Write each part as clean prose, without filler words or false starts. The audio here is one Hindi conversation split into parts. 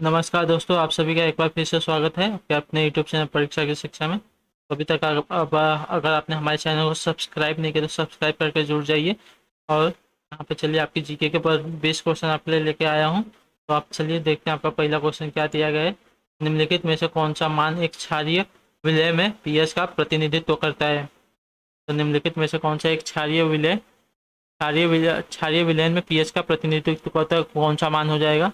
नमस्कार दोस्तों, आप सभी का एक बार फिर से स्वागत है आपके अपने यूट्यूब चैनल परीक्षा की शिक्षा में। तो अभी तक अगर आपने हमारे चैनल को सब्सक्राइब नहीं किया तो सब्सक्राइब करके जुड़ जाइए। और यहाँ पे चलिए आपकी जीके के पर 20 क्वेश्चन आपके लिए लेके आया हूँ। तो आप चलिए देखते हैं आपका पहला क्वेश्चन क्या दिया गया है। निम्नलिखित में से कौन सा मान एक क्षारीय विलय में पीएच का प्रतिनिधित्व करता है। तो निम्नलिखित में से कौन सा एक क्षारीय विलयन में पीएच का प्रतिनिधित्व करता है, कौन सा मान हो जाएगा।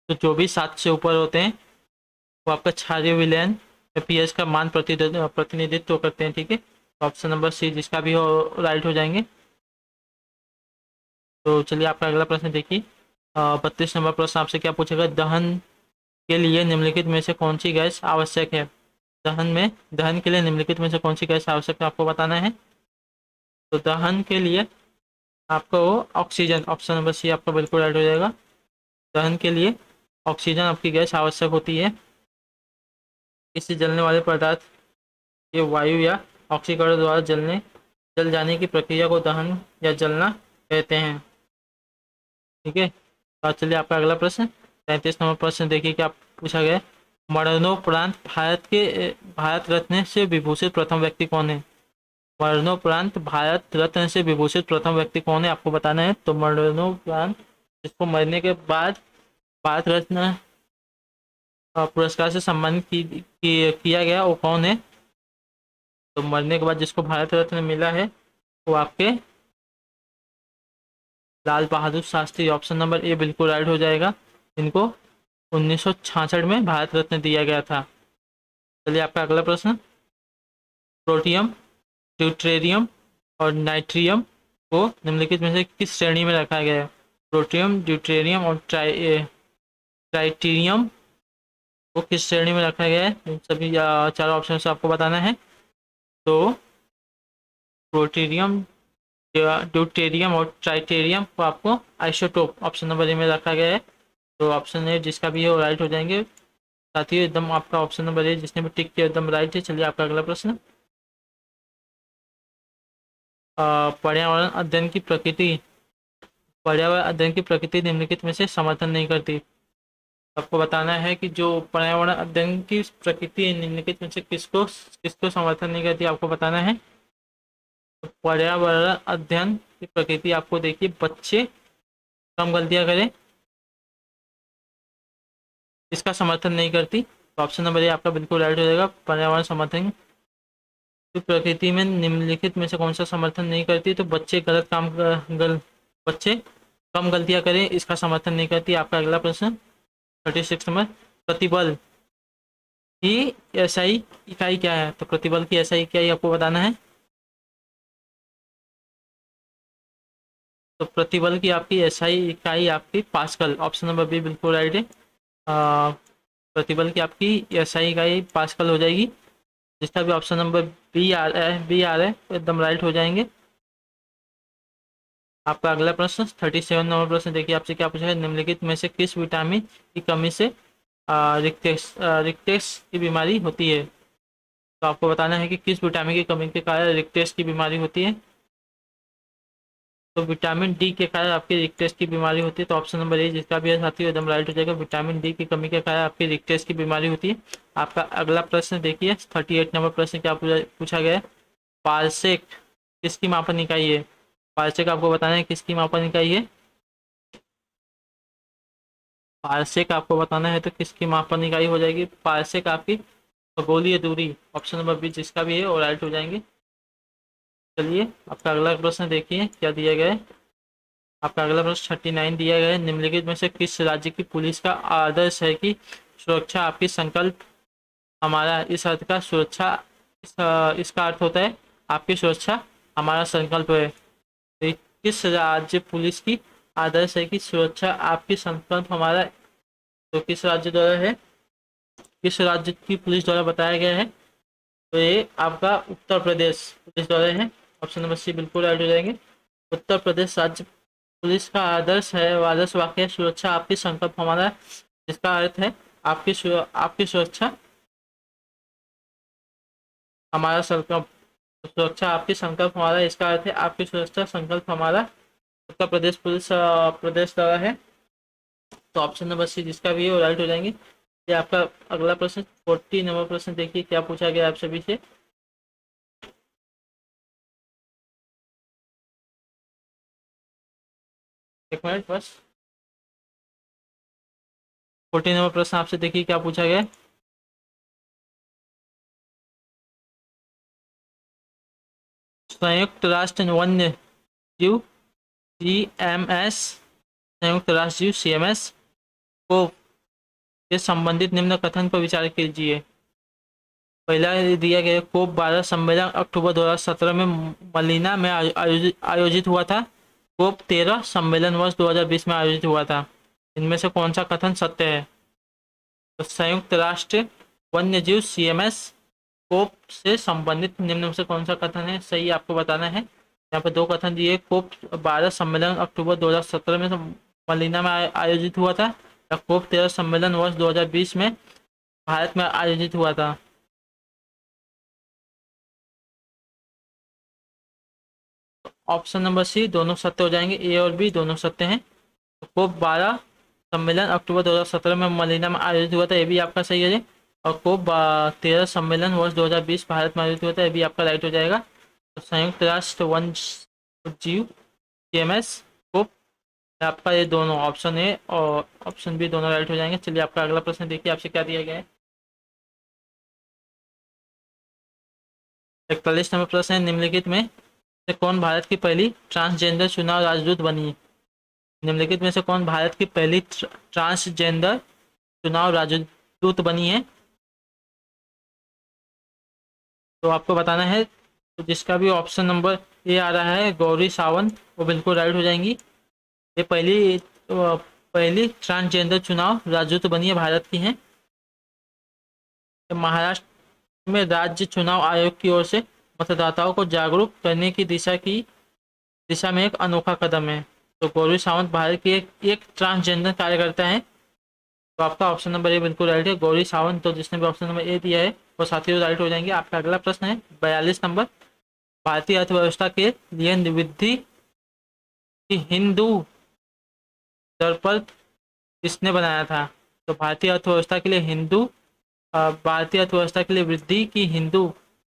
तो जो भी 7 से ऊपर होते हैं वो आपका क्षारीय विलयन में पीएच का मान प्रतिनिधित्व करते हैं। ठीक है, तो ऑप्शन नंबर सी जिसका भी हो राइट हो जाएंगे। तो चलिए आपका अगला प्रश्न देखिए। 32 नंबर प्रश्न आपसे क्या पूछेगा। दहन के लिए निम्नलिखित में से कौन सी गैस आवश्यक है। दहन के लिए निम्नलिखित में से कौन सी गैस आवश्यक है आपको बताना है। तो दहन के लिए आपको ऑक्सीजन, ऑप्शन नंबर सी आपका बिल्कुल राइट हो जाएगा। दहन के लिए ऑक्सीजन आपकी गैस आवश्यक होती है। किसी जलने वाले पदार्थ ये वायु या ऑक्सीकरण द्वारा जल जाने की प्रक्रिया को दहन या जलना कहते हैं। ठीक है, तो चलिए आपका अगला प्रश्न 33 नंबर प्रश्न देखिए क्या पूछा गया है। मरणोपरांत भारत रत्न से विभूषित प्रथम व्यक्ति कौन है। मरणोपरांत भारत रत्न से विभूषित प्रथम व्यक्ति कौन है आपको बताना है। तो मरणोपरांत जिसको मरने के बाद भारत रत्न पुरस्कार से सम्मानित किया गया वो कौन है। तो मरने के बाद जिसको भारत रत्न मिला है वो आपके Lal Bahadur Shastri, option number A बिल्कुल राइट हो जाएगा। इनको 1966 में भारत रत्न दिया गया था। चलिए आपका अगला प्रश्न। प्रोटियम, ड्यूटेरियम और नाइट्रियम को निम्नलिखित में से किस श्रेणी में रखा गया है। प्रोटियम, ड्यूटेरियम और ट्राइटीरियम को किस श्रेणी में रखा गया है, इन सभी चारों ऑप्शन से आपको बताना है। तो प्रोटीरियम, ड्यूटेरियम और ट्राइटेरियम को आपको आइसोटोप ऑप्शन नंबर ए में रखा गया है। तो ऑप्शन ए जिसका भी है वो राइट हो जाएंगे। साथ ही एकदम आपका ऑप्शन नंबर ए जिसने भी टिक किया एकदम राइट है। चलिए आपका अगला प्रश्न। पर्यावरण अध्ययन की प्रकृति पर्यावरण अध्ययन की प्रकृति निम्नलिखित में से समर्थन नहीं करती। आपको बताना है कि जो पर्यावरण अध्ययन की प्रकृति है निम्नलिखित में से किसको किसको समर्थन नहीं करती आपको बताना है। तो पर्यावरण अध्ययन की प्रकृति आपको देखिए, बच्चे कम गलतियां करें इसका समर्थन नहीं करती। तो ऑप्शन नंबर ए आपका बिल्कुल राइट हो जाएगा। पर्यावरण समर्थन की प्रकृति में निम्नलिखित में से कौन सा समर्थन नहीं करती। तो बच्चे कम गलतियां करें इसका समर्थन नहीं करती। आपका अगला प्रश्न 36 नंबर। प्रतिबल की एसआई इकाई क्या है। तो प्रतिबल की एसआई इकाई आपको बताना है। तो प्रतिबल की आपकी एसआई इकाई आपकी पास्कल, ऑप्शन नंबर बी बिल्कुल राइट है। प्रतिबल की आपकी एसआई इकाई पास्कल हो जाएगी। जिसका भी ऑप्शन नंबर बी आ रहा है तो एकदम राइट हो जाएंगे। आपका अगला प्रश्न 37 नंबर प्रश्न देखिए आपसे क्या पूछा है। निम्नलिखित में से किस विटामिन की कमी से रिक्टेक्स की बीमारी होती है। तो आपको बताना है कि किस विटामिन की कमी के कारण रिक्टेक्स की बीमारी होती है। तो विटामिन डी के कारण आपकी रिक्टेक्स की बीमारी होती है। तो ऑप्शन नंबर ए जिसका भी है साथी एकदम राइट हो जाएगा। विटामिन डी की कमी के कारण आपकी रिक्टेक्स की बीमारी होती है। आपका अगला प्रश्न देखिए 38 नंबर प्रश्न क्या पूछा गया है। पारसेक किसकी मापन इकाई है। पारसेक आपको बताना है किसकी मापन इकाई है। पारसेक आपको बताना है तो किसकी मापन इकाई हो जाएगी। पारसेक आपकी खगोलीय दूरी, ऑप्शन नंबर बी जिसका भी है वो राइट हो जाएंगे। चलिए आपका अगला प्रश्न देखिए क्या दिया गया है। आपका अगला प्रश्न 39 दिया गया है। निम्नलिखित में से किस राज्य की पुलिस का आदर्श है कि सुरक्षा आपकी संकल्प हमारा। इस अर्थ का सुरक्षा इसका अर्थ होता है आपकी सुरक्षा हमारा संकल्प है। तो ये किस राज्य पुलिस की आदर्श है कि सुरक्षा आपकी संकल्प हमारा। तो किस राज्य द्वारा है, किस राज्य की पुलिस द्वारा बताया गया है। तो ये आपका उत्तर प्रदेश पुलिस द्वारा है। ऑप्शन नंबर सी बिल्कुल राइट हो जाएंगे। उत्तर प्रदेश राज्य पुलिस का आदर्श है, आदर्श वाक्य है, सुरक्षा आपकी संकल्प हमारा। जिसका अर्थ है आपकी सुरक्षा हमारा संकल्प। सुरक्षा आपकी संकल्प हमारा, इसका अर्थ है आपकी सुरक्षा संकल्प हमारा। उत्तर प्रदेश पुलिस प्रदेश द्वारा है। तो ऑप्शन नंबर सी जिसका भी है वो राइट हो जाएंगे। ये आपका अगला प्रश्न 40 नंबर प्रश्न देखिए क्या पूछा गया आप सभी से। एक मिनट बस। 40 नंबर प्रश्न आपसे देखिए क्या पूछा गया। संयुक्त राष्ट्र वन्य जीव CMS, संयुक्त राष्ट्र जीव CMS को के संबंधित निम्न कथन पर विचार कीजिए। पहला दिया गया कोप 12 सम्मेलन अक्टूबर 2017 में मलीना में आयोजित हुआ था। कोप 13 सम्मेलन वर्ष 2020 में आयोजित हुआ था। इनमें से कौन सा कथन सत्य है? तो संयुक्त राष्ट्र वन्य जीव CMS कोप से संबंधित निम्न में से कौन सा कथन है सही आपको बताना है। यहाँ पे दो कथन दिए, कोप 12 सम्मेलन अक्टूबर 2017 में मलीना में आयोजित हुआ था, या कोप 13 सम्मेलन वर्ष 2020 में भारत में आयोजित हुआ था। ऑप्शन नंबर सी दोनों सत्य हो जाएंगे, ए और बी दोनों सत्य हैं। कोप 12 सम्मेलन अक्टूबर 2017 में मलीना में आयोजित हुआ था, ये भी आपका सही है। और कोप 13 सम्मेलन वर्ष 2020 भारत में आयोजित हुआ था, ये भी आपका राइट हो जाएगा। तो संयुक्त राष्ट्र वन जीव CMS कोप, आपका ये दोनों ऑप्शन ए और ऑप्शन बी दोनों राइट हो जाएंगे। चलिए आपका अगला प्रश्न देखिए आपसे क्या दिया गया है। 41 नंबर प्रश्न है, निम्नलिखित में से कौन भारत की पहली ट्रांसजेंडर चुनाव राजदूत बनी? निम्नलिखित में से कौन भारत की पहली ट्रांसजेंडर चुनाव राजदूत बनी है? तो आपको बताना है। तो जिसका भी ऑप्शन नंबर ए आ रहा है गौरी सावंत, वो बिल्कुल राइट हो जाएंगी। ये पहली ट्रांसजेंडर चुनाव राजदूत बनी है, भारत की हैं। महाराष्ट्र में राज्य चुनाव आयोग की ओर से मतदाताओं को जागरूक करने की दिशा में एक अनोखा कदम है। तो गौरी सावंत भारत की एक ट्रांसजेंडर कार्यकर्ता है। तो आपका ऑप्शन नंबर ए बिल्कुल राइट है, गौरी सावंत। तो जिसने भी ऑप्शन नंबर ए दिया है वो साथी राइट हो जाएंगे। आपका अगला प्रश्न है 42 नंबर, भारतीय अर्थव्यवस्था के लिए वृद्धि की हिंदू दर पर किसने बनाया था? तो भारतीय अर्थव्यवस्था के लिए वृद्धि की हिंदू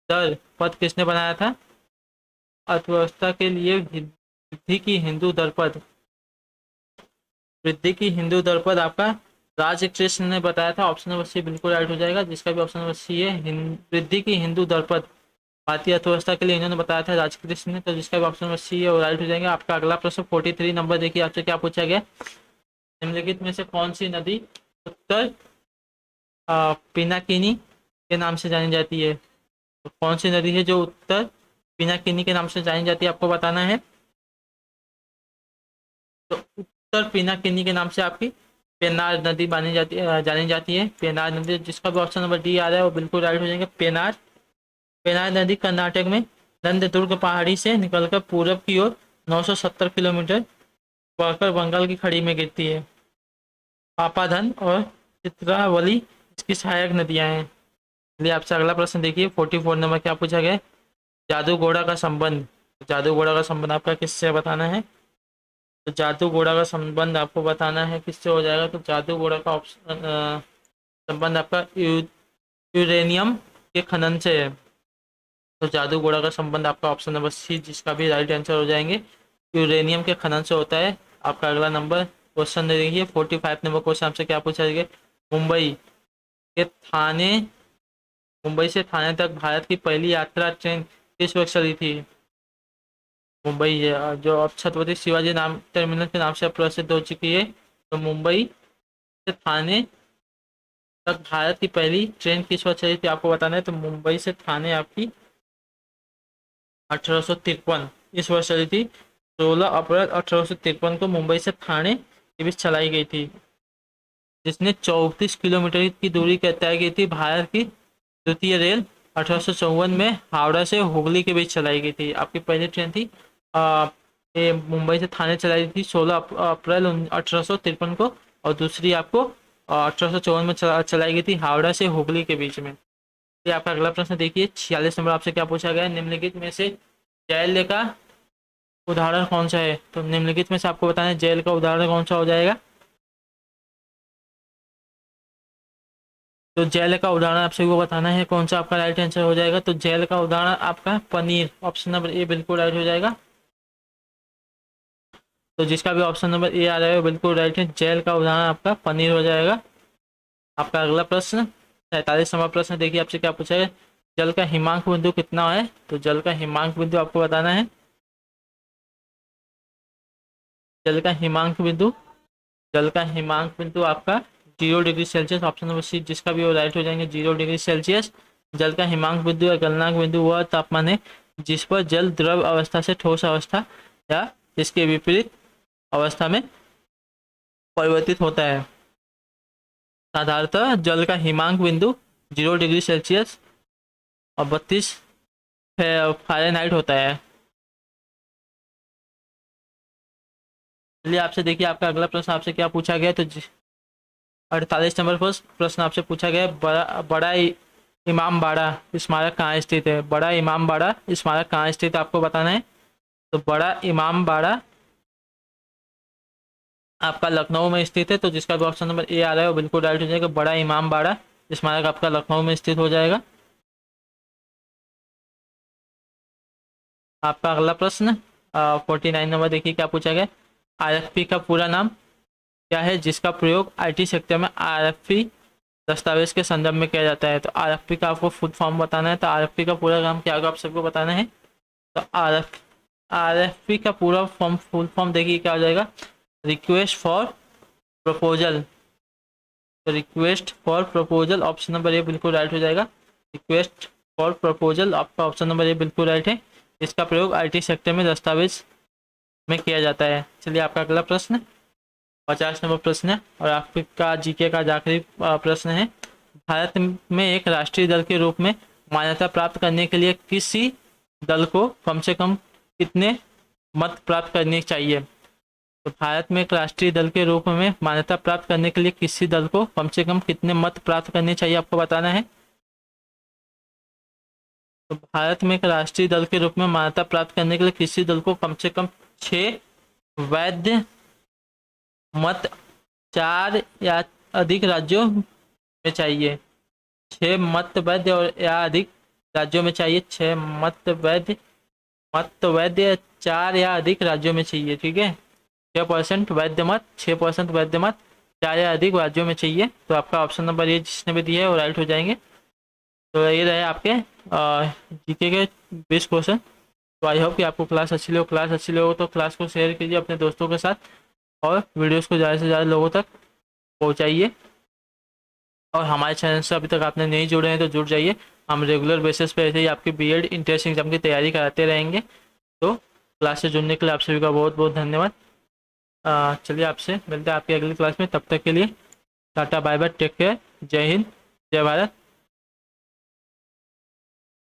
दर पद किसने बनाया था? अर्थव्यवस्था के लिए वृद्धि की हिंदू दर पद आपका राज कृष्ण ने बताया था। ऑप्शन नंबर सी बिल्कुल राइट हो जाएगा। जिसका भी ऑप्शन नंबर सी है वृद्धि की हिंदू दर पद भारतीय अर्थव्यवस्था के लिए इन्होंने बताया था राजकृष्ण ने। तो जिसका भी ऑप्शन नंबर सी है वो राइट हो जाएंगे। आपका अगला प्रश्न 43 नंबर देखिए आपसे क्या पूछा गया। निम्नलिखित में से कौन सी नदी उत्तर पिनाकिनी के नाम से जानी जाती है? तो कौन सी नदी है जो उत्तर पिनाकिनी के नाम से जानी जाती है आपको बताना है। तो उत्तर पिनाकिनी के नाम से आपकी पेनार नदी जानी जाती है, पेनार नदी। जिसका भी ऑप्शन नंबर डी आ रहा है वो बिल्कुल राइट हो जाएंगे। पेनार नदी कर्नाटक में नंददुर्ग पहाड़ी से निकलकर पूरब की ओर 970 किलोमीटर बढ़कर बंगाल की खाड़ी में गिरती है। पापाधन और चित्रावली इसकी सहायक नदियां हैं। चलिए आपसे अगला प्रश्न देखिए 44 नंबर क्या पूछा गया। जादू घोड़ा का संबंध आपका किससे बताना है? तो जादू घोड़ा का संबंध आपको बताना है किससे हो जाएगा। तो जादू घोड़ा का ऑप्शन संबंध आपका यूरेनियम के खनन से है। तो जादू घोड़ा का संबंध आपका ऑप्शन नंबर सी जिसका भी राइट आंसर हो जाएंगे, यूरेनियम के खनन से होता है। आपका अगला नंबर क्वेश्चन देखिए 45 नंबर क्वेश्चन आपसे क्या पूछा गया। मुंबई के थाने मुंबई से थाने तक भारत की पहली यात्रा ट्रेन किस वक्त चली थी? मुंबई जो अब छत्रपति शिवाजी नाम टर्मिनल के नाम से प्रसिद्ध हो चुकी है। तो मुंबई से थाने तक भारत की पहली ट्रेन किस वक्त चली थी आपको बताना है। तो मुंबई से थाने आपकी 1853 इस वर्ष चली थी। 16 अप्रैल 1853 को मुंबई से थाने के बीच चलाई गई थी, जिसने 34 किलोमीटर की दूरी तय की थी। भारत की द्वितीय रेल 1854 में हावड़ा से हुगली के बीच चलाई गई थी। आपकी पहली ट्रेन थी ये मुंबई से थाने चलाई थी 16 अप्रैल 1853 को, और दूसरी आपको 1854 में चलाई गई थी हावड़ा से हुगली के बीच में। ये आपका अगला प्रश्न देखिए 46 नंबर आपसे क्या पूछा गया है। निम्नलिखित में से जायल्य का उदाहरण कौन सा है? तो निम्नलिखित में से आपको बताना है जेल का उदाहरण कौन सा हो जाएगा। तो जेल का उदाहरण आपसे वो बताना है कौन सा आपका राइट आंसर हो जाएगा। तो जेल का उदाहरण आपका पनीर, ऑप्शन नंबर ए बिल्कुल राइट हो जाएगा। तो जिसका भी ऑप्शन नंबर ए आ रहा है वो बिल्कुल राइट है, जेल का उदाहरण आपका पनीर हो जाएगा। आपका अगला प्रश्न 47 नंबर प्रश्न देखिए आपसे क्या पूछा है। जल का हिमांक बिंदु कितना है? तो जल का हिमांक बिंदु आपको बताना है। जल का हिमांक बिंदु, जल का हिमांक बिंदु आपका 0 degree Celsius, option number C जिसका भी वो राइट हो जाएंगे 0 डिग्री सेल्सियस। जल का हिमांक बिंदु या गलनांक बिंदु वह तापमान है जिस पर जल द्रव अवस्था से ठोस अवस्था या इसके विपरीत अवस्था में परिवर्तित होता है। साधारणतः जल का हिमांक बिंदु 0 डिग्री सेल्सियस और 32 फ़ारेनहाइट होता है। चलिए आपसे देखिए आपका अगला प्रश्न आपसे क्या पूछा गया। तो 48 नंबर पर प्रश्न आपसे पूछा गया बड़ा इमाम बाड़ा स्मारक कहाँ स्थित है? बड़ा इमाम बाड़ा स्मारक कहाँ स्थित है आपको बताना है। तो बड़ा इमाम बाड़ा आपका लखनऊ में स्थित है। तो जिसका भी ऑप्शन नंबर ए आ रहा है वो बिल्कुल राइट हो जाएगा। बड़ा इमाम बाड़ा स्मारक आपका लखनऊ में स्थित हो जाएगा। आपका अगला प्रश्न 49 नंबर देखिए क्या पूछा गया। आरएफपी का पूरा नाम क्या है जिसका प्रयोग आईटी सेक्टर में आरएफपी दस्तावेज के संदर्भ में किया जाता है? तो आरएफपी का आपको फुल फॉर्म बताना है। तो आरएफपी का पूरा नाम क्या होगा आप सबको बताना है। तो आरएफपी का पूरा फॉर्म फुल फॉर्म देखिए क्या हो जाएगा। Request for proposal. तो request for proposal option number A बिल्कुल राइट हो जाएगा। रिक्वेस्ट फॉर प्रपोजल आपका ऑप्शन नंबर ए बिल्कुल राइट है। इसका प्रयोग आईटी सेक्टर में दस्तावेज में किया जाता है। चलिए आपका अगला प्रश्न 50 नंबर प्रश्न है और आपका जीके का आखिरी प्रश्न है। भारत में एक राष्ट्रीय दल के रूप में मान्यता प्राप्त करने के लिए किसी दल को कम से कम कितने मत प्राप्त करने चाहिए? तो भारत में एक राष्ट्रीय दल के रूप में मान्यता प्राप्त करने के लिए किसी दल को कम से कम कितने मत प्राप्त करने चाहिए आपको बताना है। तो भारत में एक राष्ट्रीय दल के रूप में मान्यता प्राप्त करने के लिए किसी दल को कम से कम 6 वैध मत 4 या अधिक राज्यों में चाहिए। 6 मत वैध और या अधिक राज्यों में चाहिए। 6 मत वैध 4 या अधिक राज्यों में चाहिए। ठीक है, 6% वैध मत, 6% वैध मत 4 या अधिक राज्यों में चाहिए। तो आपका ऑप्शन नंबर ये जिसने भी दिया है वो राइट हो जाएंगे। तो ये रहे आपके जीके के 20 क्वेश्चन। तो आई होप कि आपको क्लास अच्छी लगे। क्लास अच्छी लगे तो क्लास को शेयर कीजिए अपने दोस्तों के साथ और वीडियोस को ज़्यादा से ज़्यादा लोगों तक पहुंचाइए। और हमारे चैनल से अभी तक आपने नहीं जुड़े हैं तो जुड़ जाइए। हम रेगुलर बेसिस पे ऐसे ही आपकी बीएड इंट्रेंस एग्जाम की तैयारी कराते रहेंगे। तो क्लास से जुड़ने के लिए आप सभी का बहुत बहुत धन्यवाद। चलिए आपसे मिलते हैं आपकी अगली क्लास में। तब तक के लिए tata bye bye, take care, जय हिंद, जय भारत।